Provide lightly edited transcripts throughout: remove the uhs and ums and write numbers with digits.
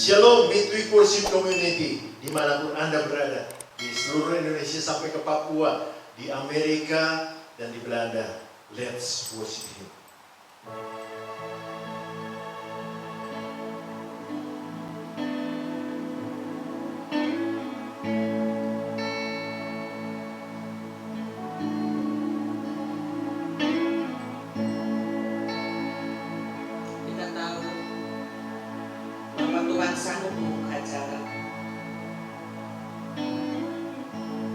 Shalom Midweek Worship Community, dimanapun Anda berada, di seluruh Indonesia sampai ke Papua, di Amerika dan di Belanda. Let's worship Him. Kita tahu bahwa Tuhan sanggup membuka jalan.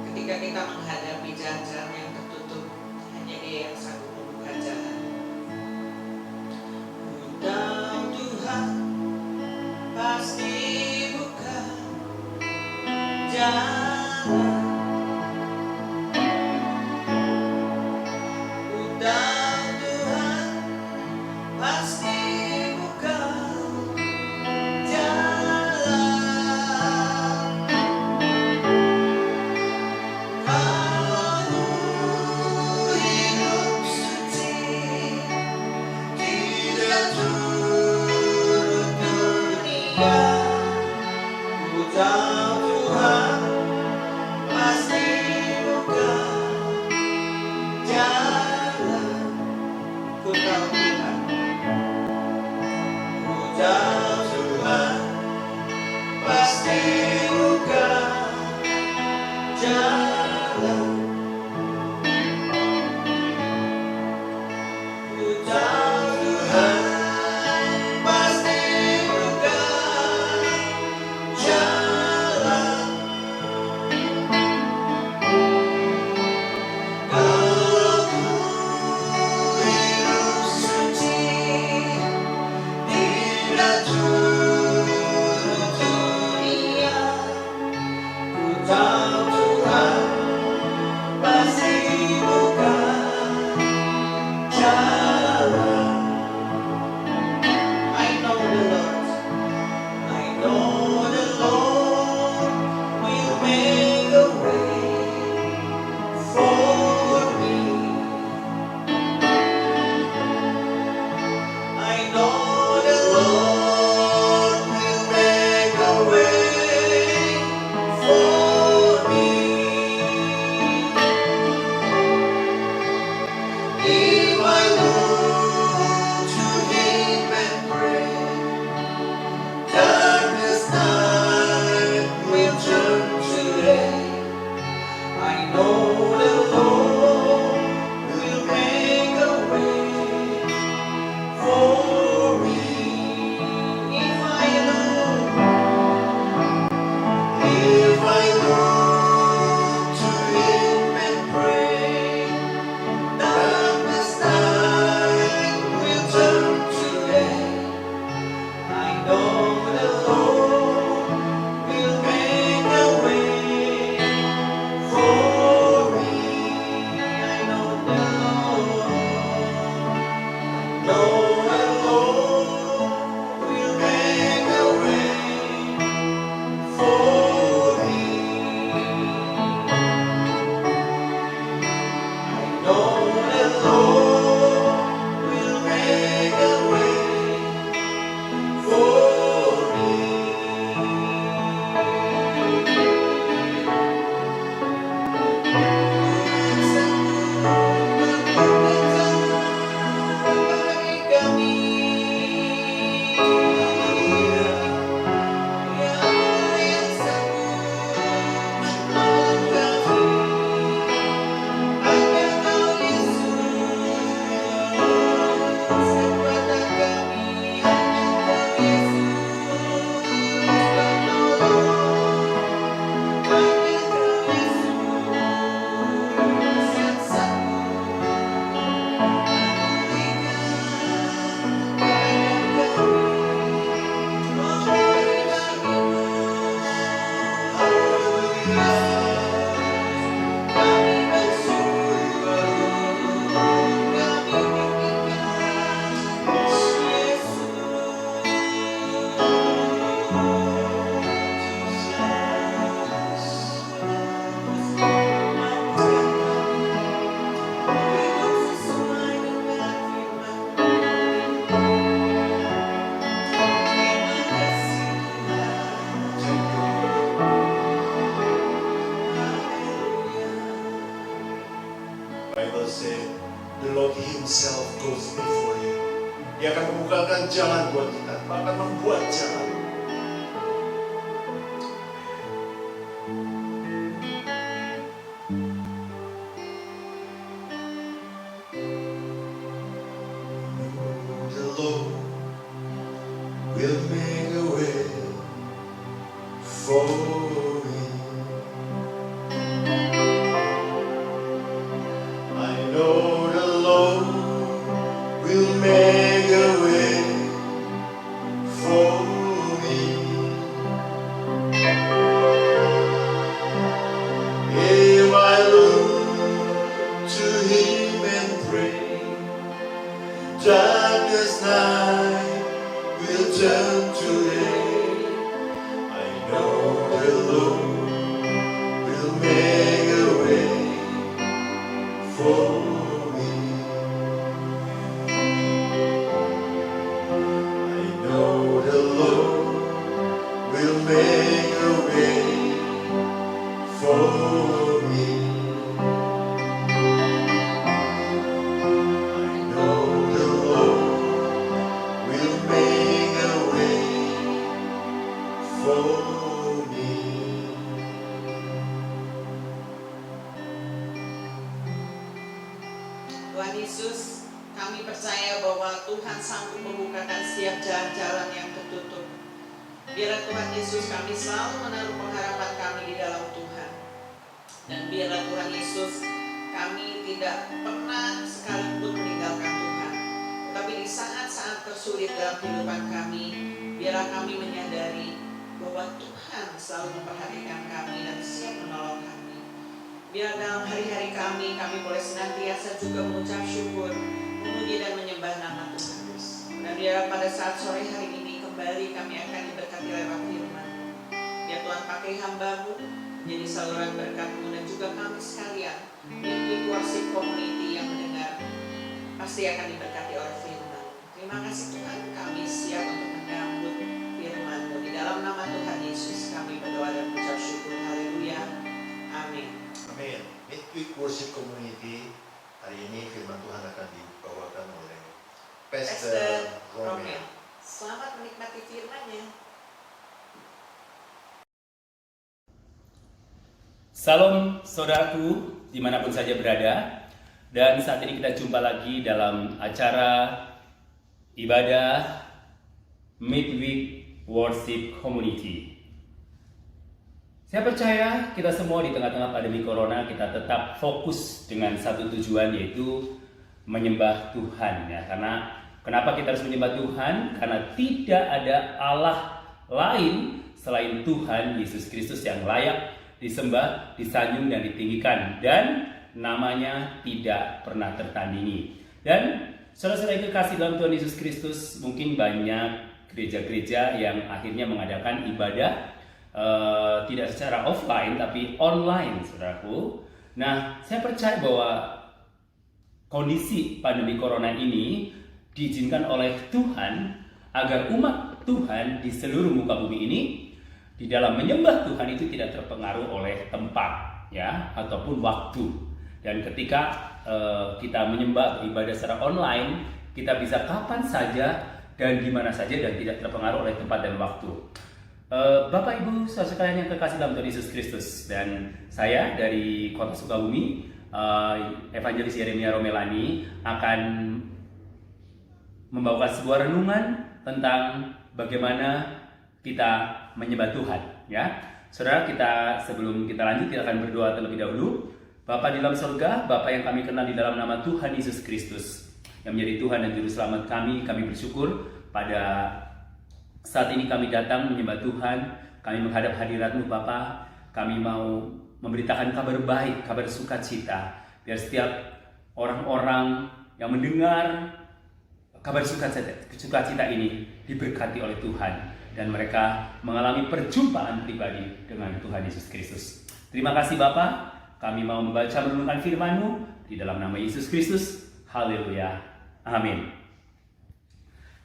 Ketika kita menghadapi jalan yang tertutup, hanya Dia yang sanggup membuka jalan. Undang Tuhan pasti buka jalan. Undang Tuhan pasti buka jalan. Kalau hidup suci tidak turut dunia, undang Tuhan pasti buka jalan. Ku tahu Tuhan, undang Tuhan pasti buka jalan. Undang Tuhan pasti buka jalan. Kalau ku hidup suci tidak turut dunia, undang Tuhan pasti buka jalan. goes before you. Dia akan membukakan jalan buat kita, bahkan membuat jalan. The Lord will make a way for me. I know the Lord will make a way for me. If I look to Him and pray, darkness night will turn to day. I know the Lord will make a way for me. I know the Lord will make a way for me. I know the Lord will make a way for me. Tuhan Yesus, kami percaya bahwa Tuhan sanggup membukakan setiap jalan-jalan yang tertutup. Biarlah Tuhan Yesus kami selalu menaruh pengharapan kami di dalam Tuhan. Dan biarlah Tuhan Yesus kami tidak pernah sekalipun meninggalkan Tuhan. Tetapi di saat-saat tersulit dalam kehidupan kami, biarlah kami menyadari bahwa Tuhan selalu memperhatikan kami dan siap menolong kami. Biar dalam hari-hari kami boleh senantiasa juga mengucap syukur, memuji dan menyembah nama Tuhan. Dan biar pada saat sore hari ini kembali kami akan diberkati lewat firman. Biar Tuhan pakai hamba-Mu menjadi saluran berkat-Mu dan juga kami sekalian, Midweek Worship Community yang mendengar, pasti akan diberkati oleh firman. Terima kasih Tuhan, kami siap untuk menyambut firman-Mu. Di dalam nama Tuhan Yesus kami berdoa dan mengucap syukur. Haleluya. Amin. Amin. Midweek Worship Community, hari ini firman Tuhan akan dibawakan oleh Pastor Romeo. Selamat menikmati firman-Nya. Salam saudaraku dimanapun saja berada. Dan saat ini kita jumpa lagi dalam acara ibadah Midweek Worship Community. Saya percaya kita semua di tengah-tengah pandemi corona kita tetap fokus dengan satu tujuan, yaitu menyembah Tuhan ya. Karena kenapa kita harus menyembah Tuhan? Karena tidak ada Allah lain selain Tuhan Yesus Kristus yang layak disembah, disanjung dan ditinggikan, dan namanya tidak pernah tertandingi. Dan saudara-saudara yang kekasih dalam Tuhan Yesus Kristus, mungkin banyak gereja-gereja yang akhirnya mengadakan ibadah tidak secara offline tapi online, saudaraku. Nah, saya percaya bahwa kondisi pandemi corona ini diizinkan oleh Tuhan agar umat Tuhan di seluruh muka bumi ini di dalam menyembah Tuhan itu tidak terpengaruh oleh tempat ya ataupun waktu. Dan ketika kita menyembah ibadah secara online, kita bisa kapan saja dan di mana saja dan tidak terpengaruh oleh tempat dan waktu. Bapak Ibu saudara sekalian yang kekasih dalam Tuhan Yesus Kristus, dan saya dari Kota Sukabumi, Evangelis Yeremia Romelani akan membawakan sebuah renungan tentang bagaimana kita menyembah Tuhan ya. Saudara, sebelum kita lanjut, kita akan berdoa terlebih dahulu. Bapa di dalam surga, Bapa yang kami kenal di dalam nama Tuhan Yesus Kristus yang menjadi Tuhan dan Juru Selamat kami bersyukur pada saat ini kami datang menyembah Tuhan. Kami menghadap hadirat-Mu Bapa. Kami mau memberitakan kabar baik, kabar sukacita, biar setiap orang-orang yang mendengar kabar sukacita ini diberkati oleh Tuhan dan mereka mengalami perjumpaan pribadi dengan Tuhan Yesus Kristus. Terima kasih Bapa. Kami mau membaca merenungkan firman-Mu di dalam nama Yesus Kristus. Haleluya. Amin.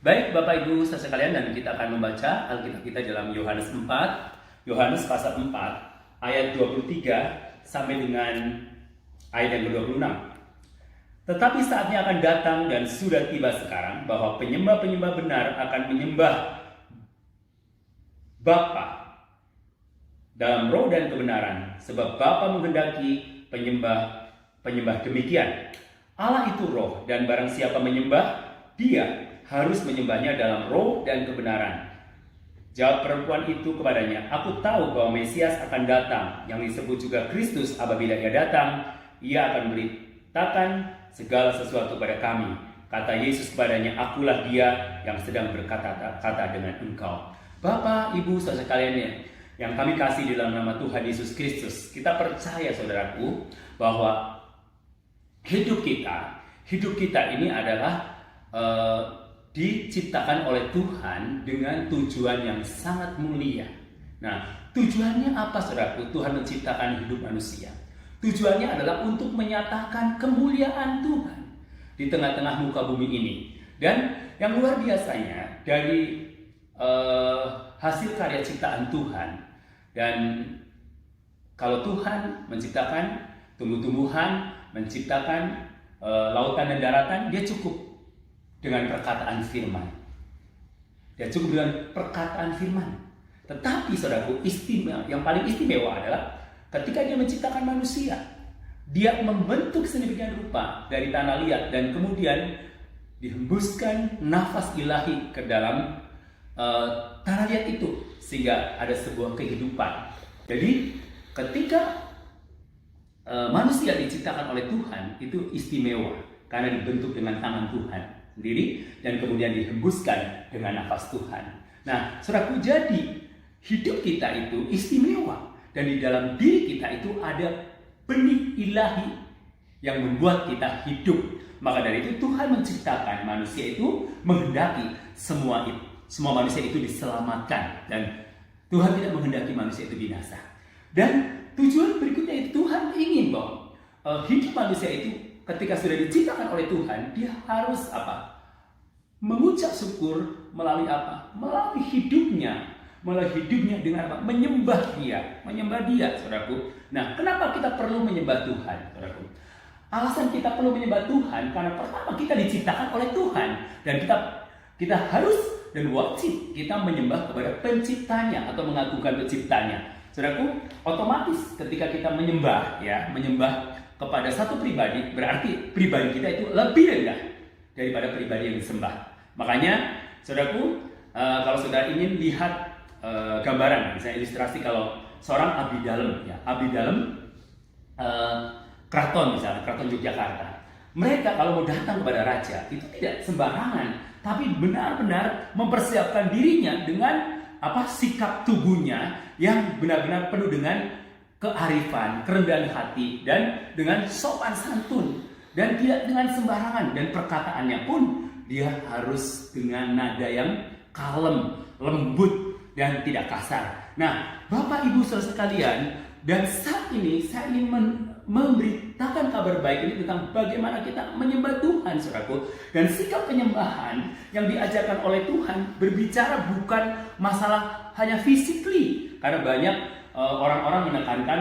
Baik Bapak Ibu saudara sekalian, dan kita akan membaca Alkitab kita dalam Yohanes 4, Yohanes pasal 4 ayat 23 sampai dengan ayat yang ke-26. Tetapi saatnya akan datang dan sudah tiba sekarang bahwa penyembah-penyembah benar akan menyembah Bapa dalam roh dan kebenaran, sebab Bapa menghendaki penyembah demikian. Allah itu roh, dan barang siapa menyembah Dia harus menyembahnya dalam roh dan kebenaran. Jawab perempuan itu kepadanya, aku tahu bahwa Mesias akan datang, yang disebut juga Kristus. Apabila Ia datang, Ia akan memberitakan segala sesuatu pada kami. Kata Yesus kepadanya, akulah Dia yang sedang berkata-kata dengan engkau. Bapak, Ibu, saudara sekalian yang kami kasih di dalam nama Tuhan Yesus Kristus, kita percaya saudaraku bahwa hidup kita ini adalah diciptakan oleh Tuhan dengan tujuan yang sangat mulia. Nah, tujuannya apa saudaraku? Tuhan menciptakan hidup manusia. Tujuannya adalah untuk menyatakan kemuliaan Tuhan di tengah-tengah muka bumi ini. Dan yang luar biasanya dari hasil karya ciptaan Tuhan, dan kalau Tuhan menciptakan tumbuh-tumbuhan, menciptakan lautan dan daratan, Dia cukup dengan perkataan firman. Dia cukup dengan perkataan firman. Tetapi saudaraku, yang paling istimewa adalah ketika Dia menciptakan manusia, Dia membentuk sedemikian rupa dari tanah liat, dan kemudian dihembuskan nafas ilahi ke dalam tanah liat itu, sehingga ada sebuah kehidupan. Jadi ketika manusia diciptakan oleh Tuhan, itu istimewa karena dibentuk dengan tangan Tuhan sendiri, dan kemudian dihembuskan dengan nafas Tuhan. Nah, saudaraku, jadi hidup kita itu istimewa, dan di dalam diri kita itu ada benih ilahi yang membuat kita hidup. Maka dari itu Tuhan menciptakan manusia itu menghendaki semua manusia itu diselamatkan, dan Tuhan tidak menghendaki manusia itu binasa. Dan tujuan berikutnya itu Tuhan ingin bahwa hidup manusia itu ketika sudah diciptakan oleh Tuhan, dia harus apa? Mengucap syukur melalui apa? Melalui hidupnya dengan apa? Menyembah Dia, saudaraku. Nah, kenapa kita perlu menyembah Tuhan, saudaraku? Alasan kita perlu menyembah Tuhan karena pertama kita diciptakan oleh Tuhan, dan kita harus dan wajib kita menyembah kepada penciptanya atau mengagungkan penciptanya. Saudaraku, otomatis ketika kita menyembah kepada satu pribadi, berarti pribadi kita itu lebih rendah daripada pribadi yang disembah. Makanya, saudaraku, kalau saudara ingin lihat gambaran, misalnya ilustrasi, kalau seorang abdi dalam keraton, misalnya keraton Yogyakarta, mereka kalau mau datang kepada raja itu tidak sembarangan, tapi benar-benar mempersiapkan dirinya dengan sikap tubuhnya yang benar-benar penuh dengan kearifan, kerendahan hati, dan dengan sopan santun, dan tidak dengan sembarangan, dan perkataannya pun dia harus dengan nada yang kalem, lembut, dan tidak kasar. Nah, Bapak Ibu saudara sekalian, dan saat ini saya ingin memberitakan kabar baik ini tentang bagaimana kita menyembah Tuhan, saudaraku. Dan sikap penyembahan yang diajarkan oleh Tuhan berbicara bukan masalah hanya physically, karena banyak orang-orang menekankan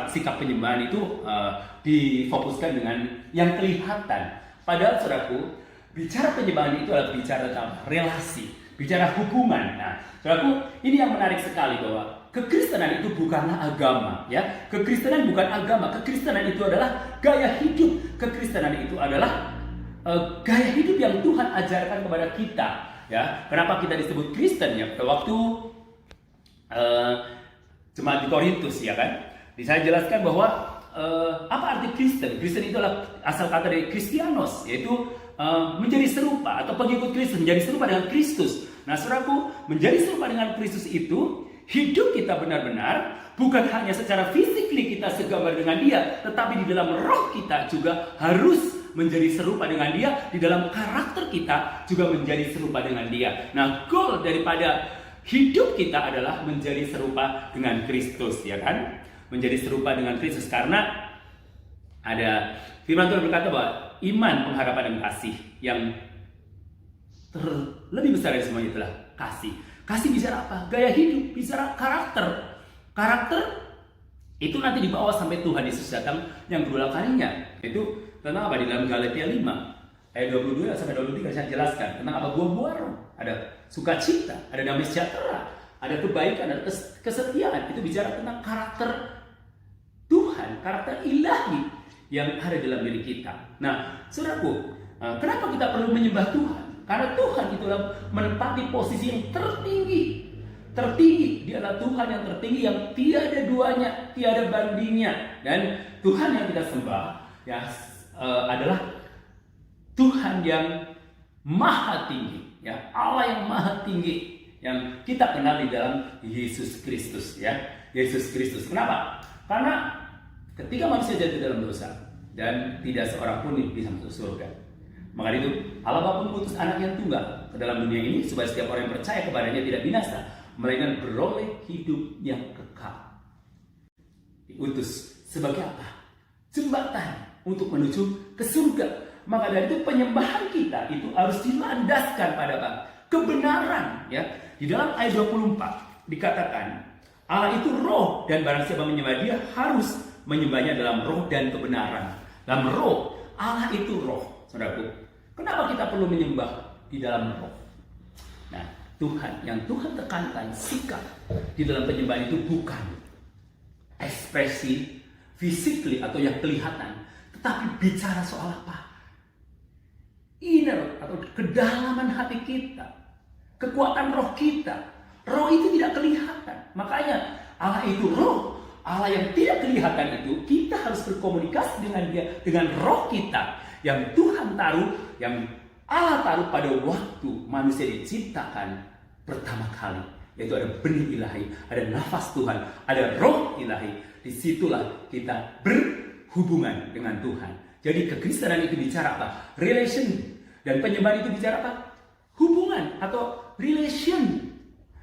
sikap penyembahan itu difokuskan dengan yang kelihatan. Padahal, saudaraku, bicara penyembahan itu adalah bicara tentang relasi, bicara hubungan. Nah, saudaraku, ini yang menarik sekali bahwa kekristenan itu bukanlah agama, ya. Kekristenan bukan agama. Kekristenan itu adalah gaya hidup. Kekristenan itu adalah gaya hidup yang Tuhan ajarkan kepada kita, ya. Kenapa kita disebut Kristen, ya? Pada waktu jemaat di Korintus, ya kan? Saya jelaskan bahwa apa arti Kristen? Kristen itu adalah asal kata dari Kristianos, yaitu menjadi serupa atau pengikut Kristus, menjadi serupa dengan Kristus. Nah, saudaraku, menjadi serupa dengan Kristus itu hidup kita benar-benar bukan hanya secara fisikly kita segambar dengan Dia, tetapi di dalam roh kita juga harus menjadi serupa dengan Dia, di dalam karakter kita juga menjadi serupa dengan Dia. Nah, goal daripada hidup kita adalah menjadi serupa dengan Kristus, ya kan? Menjadi serupa dengan Kristus, karena ada firman Tuhan berkata bahwa iman, pengharapan, dan kasih yang lebih besar dari semuanya itulah kasih. Kasih bicara apa? Gaya hidup, bicara karakter. Karakter itu nanti dibawa sampai Tuhan Yesus datang yang kedua kalinya. Itu tentang apa? Di dalam Galatia 5 ayat 22 sampai 23 saya jelaskan tentang apa buah-buah roh. Ada sukacita, ada damai sejahtera, ada kebaikan, ada kesetiaan. Itu bicara tentang karakter Tuhan, karakter ilahi yang ada dalam diri kita. Nah, saudaraku, kenapa kita perlu menyembah Tuhan? Karena Tuhan itulah menempati posisi yang tertinggi. Tertinggi, dia adalah Tuhan yang tertinggi yang tiada duanya, tiada bandingnya. Dan Tuhan yang kita sembah ya adalah Tuhan yang maha tinggi, ya Allah yang maha tinggi yang kita kenal di dalam Yesus Kristus, ya Yesus Kristus. Kenapa? Karena ketika manusia jatuh dalam dosa dan tidak seorang pun bisa masuk surga, maka itu Allah Bapa mengutus anak yang tunggal ke dalam dunia ini supaya setiap orang yang percaya kepadanya tidak binasa, melainkan beroleh hidup yang kekal. Diutus sebagai apa? Jembatan untuk menuju ke surga. Maka dari itu penyembahan kita itu harus dilandaskan pada apa? Kebenaran, ya. Di dalam ayat 24 dikatakan Allah itu roh dan barang siapa menyembah dia harus menyembahnya dalam roh dan kebenaran. Dalam roh, Allah itu roh, saudaraku. Kenapa kita perlu menyembah di dalam roh? Nah, Tuhan, yang Tuhan tekankan sikap di dalam penyembahan itu bukan ekspresi physically atau yang kelihatan, tetapi bicara soal apa? Inner atau kedalaman hati kita, kekuatan roh kita. Roh itu tidak kelihatan. Makanya Allah itu roh. Allah yang tidak kelihatan itu kita harus berkomunikasi dengan dia, dengan roh kita yang Tuhan taruh, yang Allah taruh pada waktu manusia diciptakan pertama kali. Yaitu ada benih ilahi, ada nafas Tuhan, ada roh ilahi. Disitulah kita berhubungan dengan Tuhan. Jadi kekristenan itu bicara apa? Relation. Dan penyembahan itu bicara apa? Hubungan atau relation.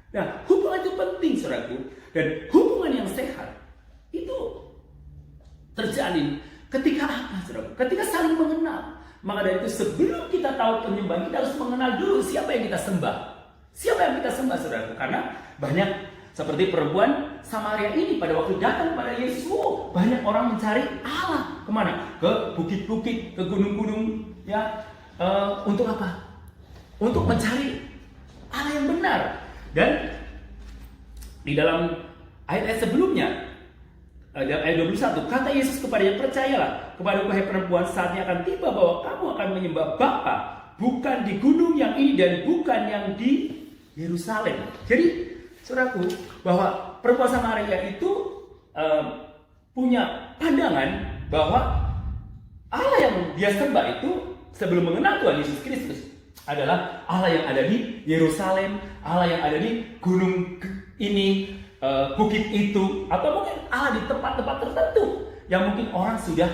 Nah, hubungan itu penting, saudaraku. Dan hubungan yang sehat itu terjalin ketika apa, saudaraku? Ketika saling mengenal. Maka dari itu sebelum kita tahu penyembahan, kita harus mengenal dulu siapa yang kita sembah. Siapa yang kita sembah, saudaraku? Karena banyak seperti perempuan Samaria ini pada waktu datang pada Yesus, banyak orang mencari Allah. Kemana? Ke bukit-bukit, ke gunung-gunung, ya. Untuk apa? Untuk mencari Allah yang benar. Dan di dalam ayat-ayat sebelumnya, dalam ayat 21, kata Yesus kepadanya, percayalah kepadaku hai perempuan, saatnya akan tiba bahwa kamu akan menyembah Bapa, bukan di gunung yang ini dan bukan yang di Yerusalem. Jadi, saudaraku, bahwa perempuan Samaria itu punya pandangan bahwa Allah yang dia sembah itu sebelum mengenal Tuhan Yesus Kristus adalah Allah yang ada di Yerusalem, Allah yang ada di gunung ini, bukit itu, atau mungkin Allah di tempat-tempat tertentu yang mungkin orang sudah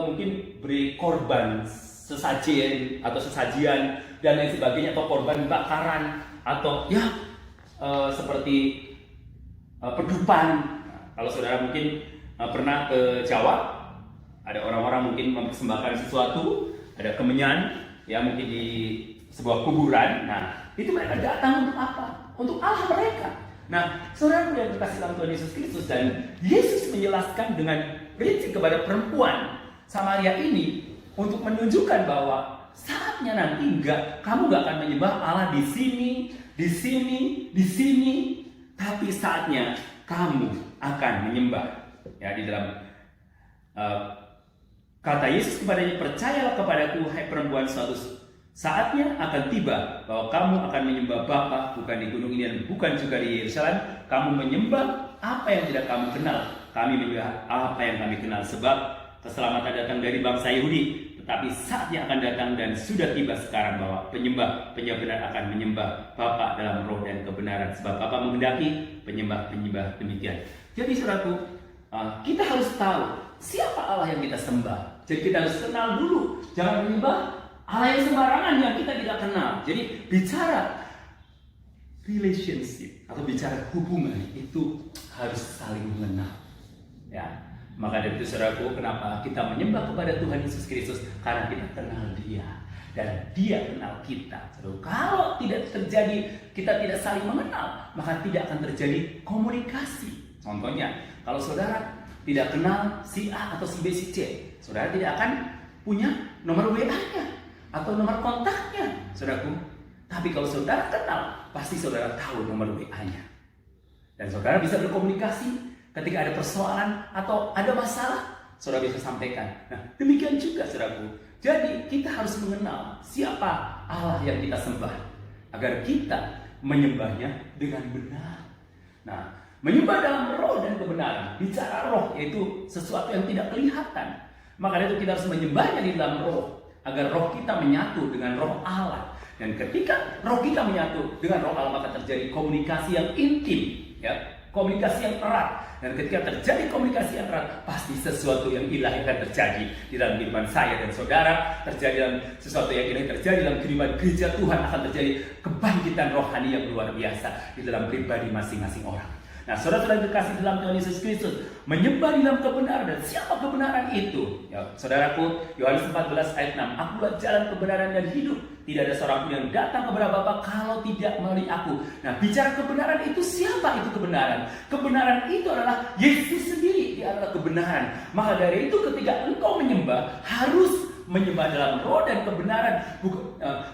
mungkin beri korban sesajen atau sesajian dan lain sebagainya, atau korban bakaran, atau ya seperti pedupan. Kalau saudara mungkin pernah ke Jawa, ada orang-orang mungkin mempersembahkan sesuatu, ada kemenyan, ya mungkin di sebuah kuburan. Nah, itu mereka datang untuk apa? Untuk Allah mereka. Nah, saudara yang dikasih dalam Tuhan Yesus Kristus, dan Yesus menjelaskan dengan rinci kepada perempuan Samaria ini untuk menunjukkan bahwa saatnya nanti kamu nggak akan menyembah Allah di sini, di sini, di sini, tapi saatnya kamu akan menyembah. Ya, di dalam kata Yesus kepadanya, percayalah kepadaku hai perempuan, suatu saatnya akan tiba bahwa kamu akan menyembah Bapa bukan di gunung ini dan bukan juga di Yerusalem. Kamu menyembah apa yang tidak kamu kenal, kami menyembah apa yang kami kenal. Sebab keselamatan datang dari bangsa Yahudi, tetapi saatnya akan datang dan sudah tiba sekarang bahwa penyembah benar akan menyembah Bapa dalam roh dan kebenaran. Sebab Bapa menghendaki penyembah demikian. Jadi saudaraku, kita harus tahu siapa Allah yang kita sembah. Jadi kita harus kenal dulu. Jangan menyembah Allah yang sembarangan yang kita tidak kenal. Jadi bicara relationship atau bicara hubungan itu harus saling mengenal. Ya. Maka dari itu saudaraku, kenapa kita menyembah kepada Tuhan Yesus Kristus? Karena kita kenal Dia dan Dia kenal kita. Kalau tidak terjadi, kita tidak saling mengenal, maka tidak akan terjadi komunikasi. Contohnya, kalau saudara tidak kenal si A atau si B, si C, saudara tidak akan punya nomor WA-nya atau nomor kontaknya, saudaraku. Tapi kalau saudara kenal, pasti saudara tahu nomor WA-nya. Dan saudara bisa berkomunikasi ketika ada persoalan atau ada masalah, saudara bisa sampaikan. Nah, demikian juga saudaraku. Jadi kita harus mengenal siapa Allah yang kita sembah agar kita menyembahnya dengan benar. Nah, menyembah dalam roh dan kebenaran. Bicara roh yaitu sesuatu yang tidak kelihatan. Maka itu kita harus menyembahnya di dalam roh agar roh kita menyatu dengan roh Allah. Dan ketika roh kita menyatu dengan roh Allah, maka terjadi komunikasi yang intim, ya, komunikasi yang erat. Dan ketika terjadi komunikasi yang erat, pasti sesuatu yang ilahi akan terjadi di dalam kehidupan saya dan saudara. Terjadi dalam sesuatu yang ilahi terjadi dalam kehidupan gereja Tuhan, akan terjadi kebangkitan rohani yang luar biasa di dalam pribadi masing-masing orang. Nah, saudara-saudara terkasih dalam Tuhan Yesus Kristus, menyembah di dalam kebenaran. Dan siapa kebenaran itu? Ya, saudaraku, Yohanes 14 ayat 6, akulah jalan kebenaran dan hidup. Tidak ada seorang pun yang datang kepada Bapa kalau tidak melalui aku. Nah, bicara kebenaran itu, siapa itu kebenaran? Kebenaran itu adalah Yesus sendiri. Dia adalah kebenaran. Maka dari itu ketika engkau menyembah, harus menyembah dalam roh dan kebenaran.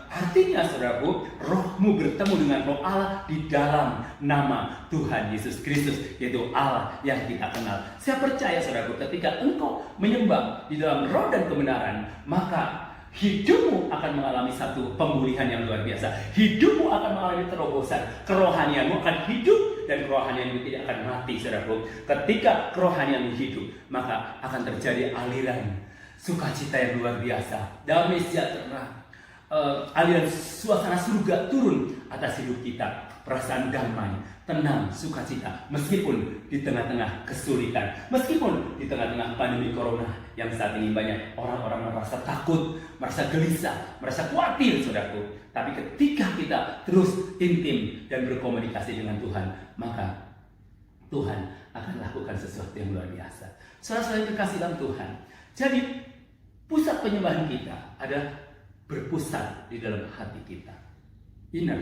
Artinya saudaraku, rohmu bertemu dengan roh Allah di dalam nama Tuhan Yesus Kristus, yaitu Allah yang kita kenal. Saya percaya saudaraku, ketika engkau menyembah di dalam roh dan kebenaran, maka hidupmu akan mengalami satu pemulihan yang luar biasa. Hidupmu akan mengalami terobosan. Kerohanianmu akan hidup dan kerohanianmu tidak akan mati, saudaraku. Ketika kerohanianmu hidup, maka akan terjadi aliran sukacita yang luar biasa, damai sejahtera, aliran suasana surga turun atas hidup kita, perasaan damai, tenang, sukacita, meskipun di tengah-tengah kesulitan, meskipun di tengah-tengah pandemi corona yang saat ini banyak orang-orang merasa takut, merasa gelisah, merasa khawatir, saudaraku. Tapi ketika kita terus intim dan berkomunikasi dengan Tuhan, maka Tuhan akan lakukan sesuatu yang luar biasa. Saudara-saudara yang terkasih dalam Tuhan, jadi pusat penyembahan kita adalah berpusat di dalam hati kita, inner,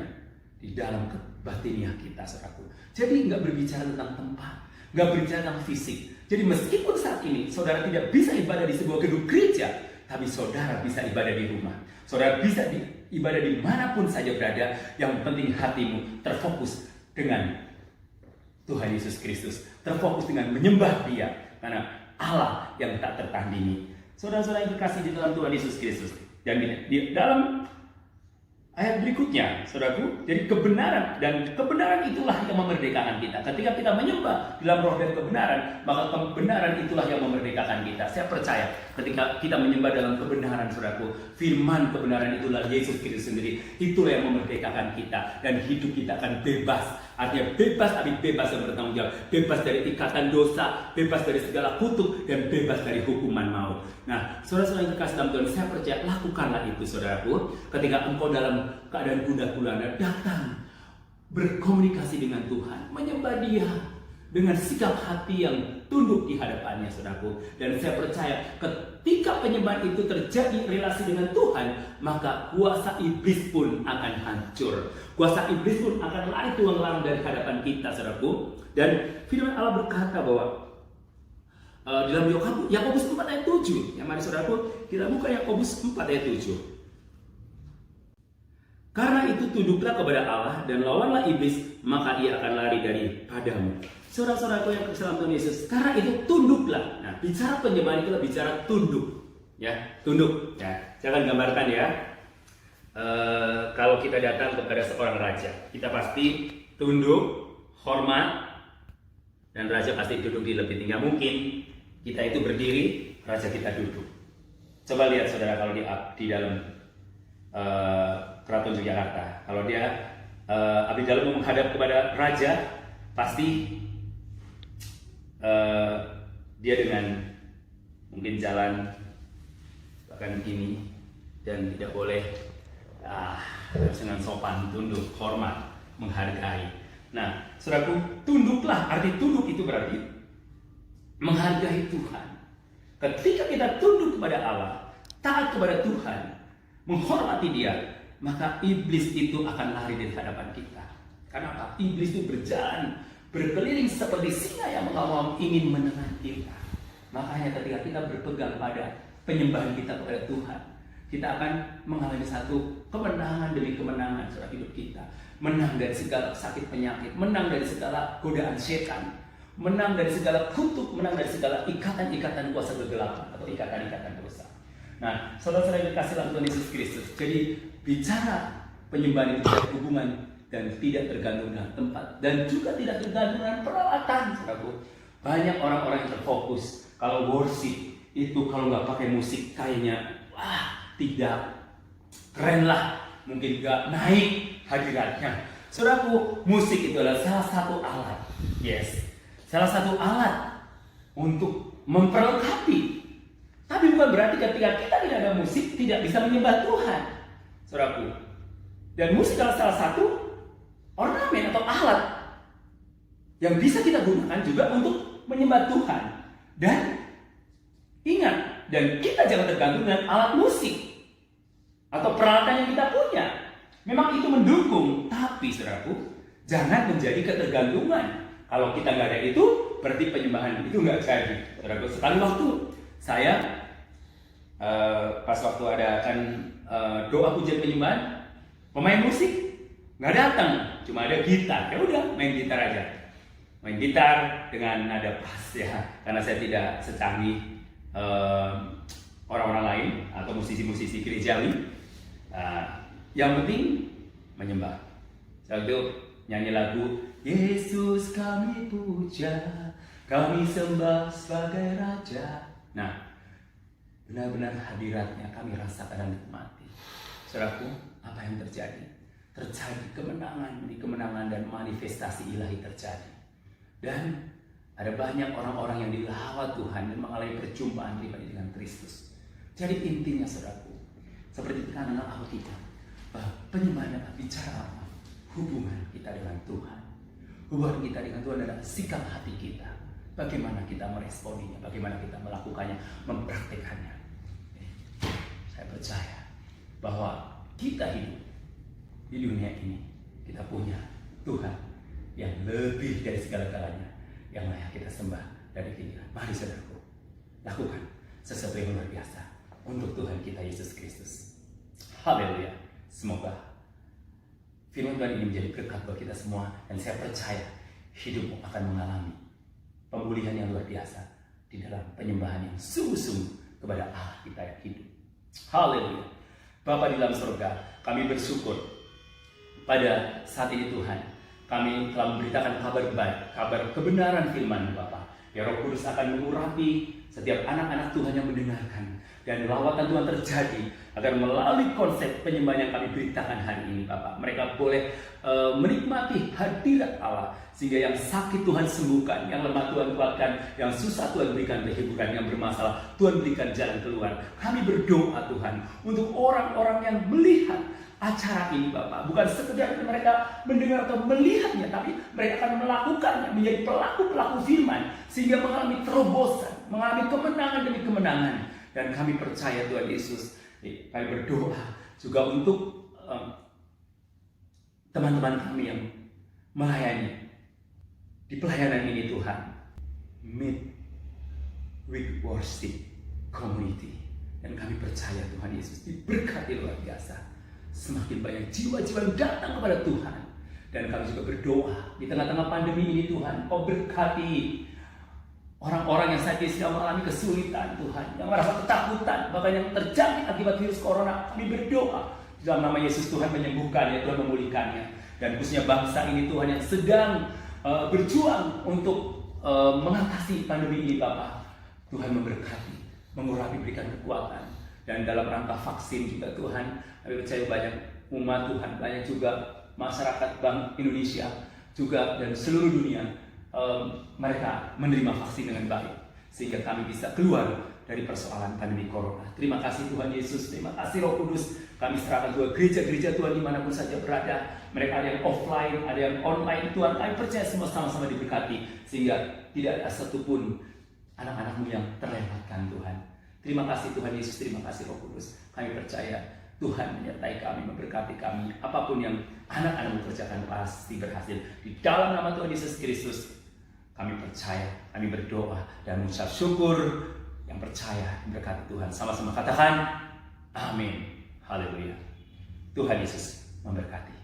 di dalam batiniah kita, saudaraku. Jadi nggak berbicara tentang tempat, nggak berbicara tentang fisik. Jadi meskipun saat ini saudara tidak bisa ibadah di sebuah gedung gereja, tapi saudara bisa ibadah di rumah. Saudara bisa ibadah dimanapun saja berada. Yang penting hatimu terfokus dengan Tuhan Yesus Kristus, terfokus dengan menyembah Dia, karena Allah yang tak tertandingi. Saudara-saudara yang terkasih di dalam Tuhan Yesus Kristus. Dan di dalam ayat berikutnya, saudaraku, jadi kebenaran, dan kebenaran itulah yang memerdekakan kita. Ketika kita menyembah dalam roh dan kebenaran, maka kebenaran itulah yang memerdekakan kita. Saya percaya ketika kita menyembah dalam kebenaran, saudaraku, firman kebenaran itulah Yesus Kristus sendiri. Itulah yang memerdekakan kita, dan hidup kita akan bebas. Artinya bebas, tapi bebas yang bertanggung jawab. Bebas dari ikatan dosa, bebas dari segala kutuk, dan bebas dari hukuman maut. Nah, saudara-saudara yang terkasih dalam Tuhan, saya percaya lakukanlah itu, saudaraku. Ketika engkau dalam keadaan gundah gulana, datang berkomunikasi dengan Tuhan, menyembah Dia dengan sikap hati yang tunduk di hadapannya, saudaraku. Dan saya percaya ketika penyembahan itu terjadi relasi dengan Tuhan, maka kuasa iblis pun akan hancur. Kuasa iblis pun akan lari tulang-tulang dari hadapan kita, saudaraku. Dan firman Allah berkata bahwa dalam Yakobus 4 ayat 7, yang mari saudaraku kita buka Yakobus 4 ayat 7. Karena itu tunduklah kepada Allah dan lawanlah iblis, maka ia akan lari daripadamu. Saudara-saudaraku yang dalam Tuhan Yesus, karena itu tunduklah. Nah, bicara penyembahan itu bicara tunduk, ya, tunduk. Ya, saya akan gambarkan ya. Kalau kita datang kepada seorang raja, kita pasti tunduk, hormat, dan raja pasti duduk di lebih tinggi mungkin. Kita itu berdiri, raja kita duduk. Coba lihat saudara, kalau di dalam Keraton Yogyakarta, kalau dia abdi dalam menghadap kepada raja, pasti dia dengan mungkin jalan bahkan ini, dan tidak boleh harus dengan sopan, tunduk, hormat, menghargai. Nah, saudaraku, tunduklah. Arti tunduk itu berarti menghargai Tuhan. Ketika kita tunduk kepada Allah, taat kepada Tuhan, menghormati Dia, maka iblis itu akan lari dari hadapan kita. Karena apa? Iblis itu berkeliling seperti singa yang mengaum ingin menelan kita. Makanya ketika kita berpegang pada penyembahan kita kepada Tuhan, kita akan mengalami satu kemenangan demi kemenangan dalam hidup kita. Menang dari segala sakit penyakit, menang dari segala godaan setan, menang dari segala kutuk, menang dari segala ikatan-ikatan kuasa kegelapan atau ikatan-ikatan dosa. Nah, saudara-saudara yang dikasihi dalam Tuhan Yesus Kristus, jadi bicara penyembahan itu tidak hubungan dan tidak tergantung dengan tempat dan juga tidak tergantung dengan peralatan. Saudaraku, banyak orang-orang yang terfokus kalau worship itu kalau nggak pakai musik kayaknya tidak keren lah, mungkin nggak naik hadiratnya. Saudaraku, musik itu adalah salah satu alat, salah satu alat untuk memperlengkapi. Tapi bukan berarti ketika kita tidak ada musik tidak bisa menyembah Tuhan, saudaraku. Dan musik adalah salah satu ornamen atau alat yang bisa kita gunakan juga untuk menyembah Tuhan. Dan ingat, dan kita jangan tergantung dengan alat musik atau peralatan yang kita punya. Memang itu mendukung, tapi saudaraku, jangan menjadi ketergantungan. Kalau kita nggak ada itu, berarti penyembahan itu nggak jadi. Saudaraku, sekali waktu saya pas waktu adakan doa pujian penyembahan, pemain musik nggak datang, cuma ada gitar. Ya udah, main gitar aja, main gitar dengan nada pas ya, karena saya tidak secanggih orang-orang lain atau musisi-musisi gerejawi. Yang penting menyembah. Saya itu nyanyi lagu Yesus kami puja, kami sembah sebagai Raja. Nah, benar-benar hadiratnya kami rasakan dan nikmati. Saudaraku, apa yang terjadi? Terjadi kemenangan demi kemenangan dan manifestasi ilahi terjadi. Dan ada banyak orang-orang yang dilawat Tuhan dan mengalami perjumpaan pribadi dengan Kristus. Jadi intinya saudaraku, seperti tekanan Alkitab, bahwa penyembahan adalah bicara apa? Hubungan kita dengan Tuhan. Hubungan kita dengan Tuhan adalah sikap hati kita. Bagaimana kita meresponinya, bagaimana kita melakukannya, mempraktekannya. Saya percaya bahwa kita hidup di dunia ini, kita punya Tuhan yang lebih dari segala-galanya, yang layak kita sembah dari kita. Mari saudaraku, lakukan sesuatu yang luar biasa untuk Tuhan kita Yesus Kristus. Haleluya. Semoga firman Tuhan ini menjadi berkat buat kita semua, dan saya percaya hidupmu akan mengalami pemulihan yang luar biasa di dalam penyembahan yang sungguh-sungguh kepada Allah kita yang hidup. Haleluya. Bapa di dalam surga, kami bersyukur pada saat ini Tuhan, kami telah memberitakan kabar baik, kabar kebenaran firman Bapa. Ya Roh Kudus akan mengurapi setiap anak-anak Tuhan yang mendengarkan, dan lawatan Tuhan terjadi agar melalui konsep penyembahan yang kami beritakan hari ini Bapak, mereka boleh menikmati hadirat Allah, sehingga yang sakit Tuhan sembuhkan, yang lemah Tuhan kuatkan, yang susah Tuhan berikan kehiburan, yang bermasalah Tuhan berikan jalan keluar. Kami berdoa Tuhan untuk orang-orang yang melihat acara ini Bapak, bukan sekedar mereka mendengar atau melihatnya, tapi mereka akan melakukannya, menjadi pelaku-pelaku firman, sehingga mengalami terobosan, mengalami kemenangan demi kemenangan. Dan kami percaya Tuhan Yesus, kami berdoa juga untuk teman-teman kami yang melayani di pelayanan ini Tuhan, Midweek Worship Community. Dan kami percaya Tuhan Yesus diberkati luar biasa. Semakin banyak jiwa-jiwa yang datang kepada Tuhan. Dan kami juga berdoa di tengah-tengah pandemi ini Tuhan, Kau berkati orang-orang yang saat ini sedang mengalami kesulitan Tuhan, yang merasa ketakutan, bahkan yang terjangkit akibat virus corona. Kami berdoa di dalam nama Yesus, Tuhan menyembuhkannya, Tuhan memulihkannya. Dan khususnya bangsa ini Tuhan yang sedang berjuang untuk mengatasi pandemi ini Bapak, Tuhan memberkati, mengurapi, berikan kekuatan. Dan dalam rangka vaksin juga Tuhan, kami percaya banyak umat Tuhan, banyak juga masyarakat Bank Indonesia juga dan seluruh dunia, mereka menerima vaksin dengan baik, sehingga kami bisa keluar dari persoalan pandemi corona. Terima kasih Tuhan Yesus, terima kasih Roh Kudus. Kami serahkan juga gereja-gereja Tuhan dimanapun saja berada. Mereka ada yang offline, ada yang online Tuhan. Kami percaya semua sama-sama diberkati, sehingga tidak ada satupun anak-anakmu yang terlewatkan Tuhan. Terima kasih Tuhan Yesus, terima kasih Roh Kudus. Kami percaya Tuhan menyertai kami, memberkati kami. Apapun yang anak-anakmu kerjakan pasti berhasil. Di dalam nama Tuhan Yesus Kristus, kami percaya, kami berdoa dan mengucap syukur. yang percaya berkati Tuhan. Sama-sama katakan amin. Haleluya. Tuhan Yesus memberkati.